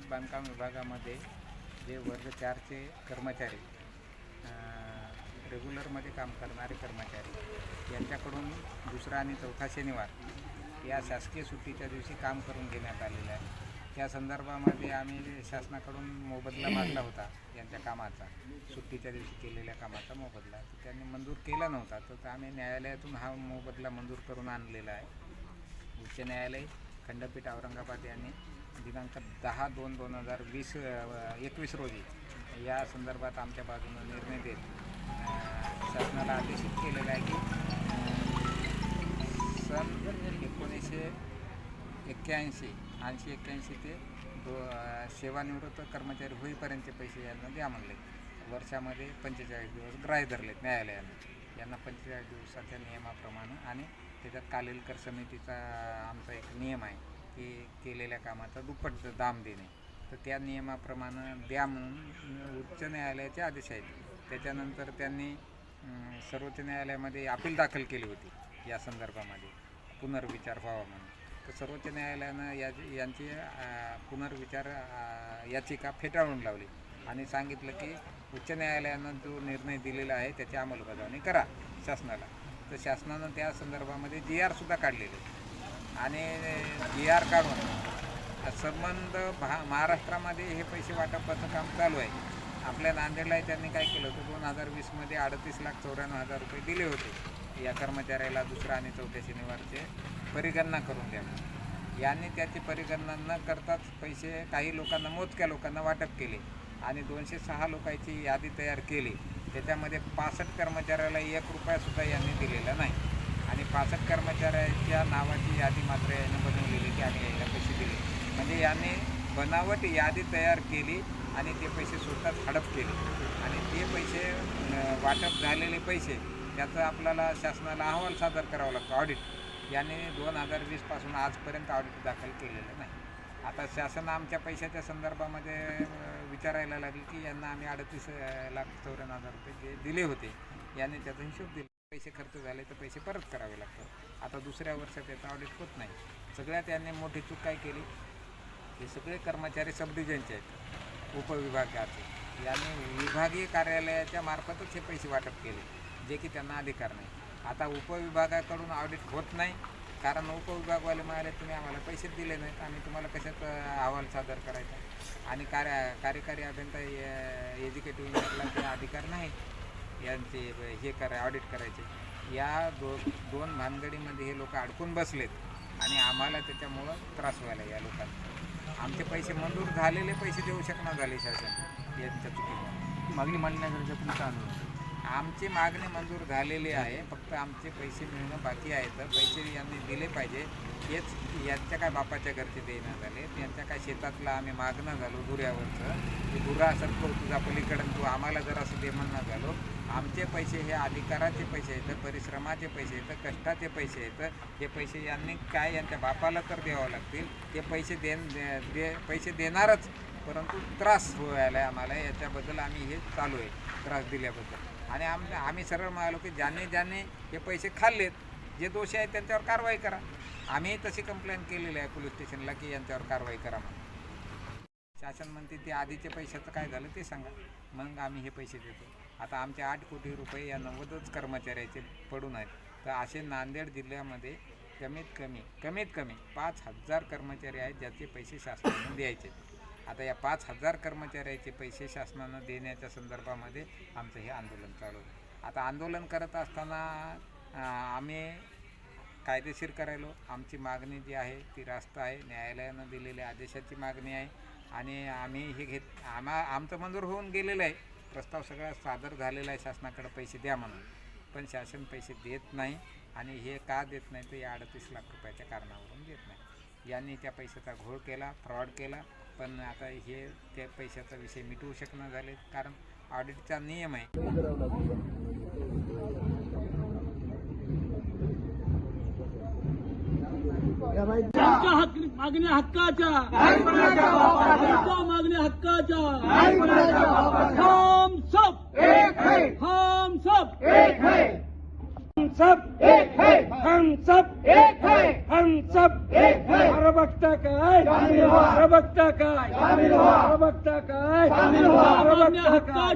बांधकाम विभागामध्ये जे वर्ग 4चे कर्मचारी रेग्युलरमध्ये काम करणारे कर्मचारी यांच्याकडून दुसरा आणि चौथा शनिवार या शासकीय सुट्टीच्या दिवशी काम करून घेण्यात आलेलं आहे। त्या संदर्भामध्ये आम्ही शासनाकडून मोबदला मागला होता यांच्या कामाचा, सुट्टीच्या दिवशी केलेल्या कामाचा मोबदला। तर त्यांनी मंजूर केला नव्हता, तर आम्ही न्यायालयातून हा मोबदला मंजूर करून आणलेला आहे। उच्च न्यायालय खंडपीठ औरंगाबाद यांनी दिनांक 10/2/2021 रोजी या संदर्भात आमच्या बाजूने निर्णय देत शासनाला आदेशित केलेला आहे की सन 1981 ते सेवानिवृत्त कर्मचारी होईपर्यंतचे पैसे यांना द्या म्हणले। वर्षामध्ये 45 दिवस ग्राह्य धरलेत न्यायालयानं यांना 45 दिवसाच्या नियमाप्रमाणे, आणि त्याच्यात कालेलकर समितीचा आमचा एक नियम आहे की केलेल्या कामाचा दुप्पट दाम देणे, तर त्या नियमाप्रमाणे द्या म्हणून उच्च न्यायालयाचे आदेश आहेत। त्याच्यानंतर त्यांनी सर्वोच्च न्यायालयामध्ये अपील दाखल केली होती या संदर्भामध्ये पुनर्विचार व्हावा म्हणून। तर सर्वोच्च न्यायालयानं यांची पुनर्विचार याचिका फेटाळून लावली आणि सांगितलं की उच्च न्यायालयानं जो निर्णय दिलेला आहे त्याची अंमलबजावणी करा शासनाला। तर शासनानं त्या संदर्भामध्ये GR सुद्धा काढलेले, आणि GR काढून संबंध महाराष्ट्रामध्ये हे पैसे वाटपाचं काम चालू आहे। आपल्या नांदेडला त्यांनी काय केलं होतं, 2020मध्ये 38,94,000 रुपये दिले होते या कर्मचाऱ्याला दुसरा आणि चौथ्या शनिवारचे परिगणना करून द्या। यांनी त्याची परिगणना न करताच पैसे काही लोकांना, मोजक्या लोकांना वाटप केले आणि 206 लोकांची यादी तयार केली। त्याच्यामध्ये 65 कर्मचाऱ्याला 1 रुपयासुद्धा यांनी दिलेला नाही, आणि 65 कर्मचाऱ्याच्या नावाची यादी मात्र यांनी बनवलेली की आम्ही याला पैसे दिले। म्हणजे यांनी बनावट यादी तयार केली आणि ते पैसे स्वतःच हडप केले, आणि ते पैसे वाटप झालेले पैसे त्याचा आपल्याला शासनाला अहवाल सादर करावा लागतो, ऑडिट। यांनी 2020 आजपर्यंत ऑडिट दाखल केलेलं नाही। आता शासन आमच्या पैशाच्या संदर्भामध्ये विचारायला लागले की यांना आम्ही 38,94,000 रुपये दिले होते, यांनी त्याचा हिशोब दिला, पैसे खर्च झाले तर पैसे परत करावे लागतात। आता दुसऱ्या वर्षात त्याचा ऑडिट होत नाही। सगळ्यात यांनी मोठी चूक काय केली, हे सगळे कर्मचारी सब डिव्हिजनचे आहेत, उपविभागाचे। यांनी विभागीय कार्यालयाच्या मार्फतच हे पैसे वाटप केले, जे की त्यांना अधिकार नाही। आता उपविभागाकडून ऑडिट होत नाही, कारण उपविभागवाले म्हणाले तुम्ही आम्हाला पैसे दिले नाहीत, आम्ही तुम्हाला कशात अहवाल सादर करायचा, आणि कार्यकारी अभियंता एज्युकेटिव्ह युनिटला ते अधिकार नाही यांचे हे ऑडिट करायचे। या दोन भानगडीमध्ये हे लोक अडकून बसलेत, आणि आम्हाला त्याच्यामुळं त्रास व्हायला या लोकांना। आमचे पैसे मंजूर झालेले पैसे देऊ शकणार झाले शासन यांच्या चुकीमुळे। मागणी मांडण्याकरता तुमचा अनुभव? आमची मागणी मंजूर झालेली आहे, फक्त आमचे पैसे मिळणं बाकी आहे। तर पैसे यांनी दिले पाहिजे, हेच यांच्या काय बापाच्या घरचे देणं झाले, यांच्या काय शेतातला आम्ही मागणं झालो दुऱ्यावरचं, की दुरा सरको तुझा पलीकडं तू आम्हाला जरासं दे म्हणणं झालो। आमचे पैसे हे अधिकाराचे पैसे आहेत, परिश्रमाचे पैसे आहेत, कष्टाचे पैसे आहेत। हे पैसे यांनी काय यांच्या बापाला तर द्यावं लागतील, ते पैसे पैसे देणारच, परंतु त्रास व्हायला आम्हाला याच्याबद्दल आम्ही हे चालू आहे त्रास दिल्याबद्दल। आणि आम्ही सरळ म्हणालो की ज्याने हे पैसे खाल्लेत, जे दोषी आहेत त्यांच्यावर कारवाई करा। आम्ही तशी कंप्लेंट केलेली आहे पोलीस स्टेशनला की यांच्यावर कारवाई करा म्हणून। शासन म्हणते ते आधीचे पैशाचं काय झालं ते सांगा, मग आम्ही हे पैसे देतो। आता आमचे 8 कोटी रुपये या 90च कर्मचाऱ्याचे पडून आहेत। तर असे नांदेड जिल्ह्यामध्ये कमीत कमी 5,000 कर्मचारी आहेत ज्याचे पैसे शासनाने द्यायचे। आता या 5,000 कर्मचाऱ्याचे पैसे शासनानं देण्याच्या संदर्भामध्ये आमचं हे आंदोलन चालू आहे। आता आंदोलन करत असताना आम्ही कायदेशीर करायलो, आमची मागणी जी आहे ती रास्त आहे, न्यायालयानं दिलेल्या आदेशाची मागणी आहे, आणि आम्ही हे आमचं मंजूर होऊन गेलेलं आहे, प्रस्ताव सगळा सादर झालेला आहे शासनाकडे पैसे द्या म्हणून, पण शासन पैसे देत नाही। आणि हे का देत नाही तर या 38 लाख रुपयाच्या कारणावरून देत नाही। यांनी त्या पैशाचा घोळ केला, फ्रॉड केला, पण आता हे त्या पैशाचा विषय मिटवू शकणार झाले, कारण ऑडिटचा नियम आहे। मागण्या हक्काच्या, मागण्या हक्काच्या, हम सब एक है, हम सब एक है, हम सब एक है। हम सब एक है हम सब एक है प्रवक्ता काय शामिल व्हा प्रवक्ता काय शामिल व्हा प्रवक्ता काय शामिल व्हा प्रवक्ता काय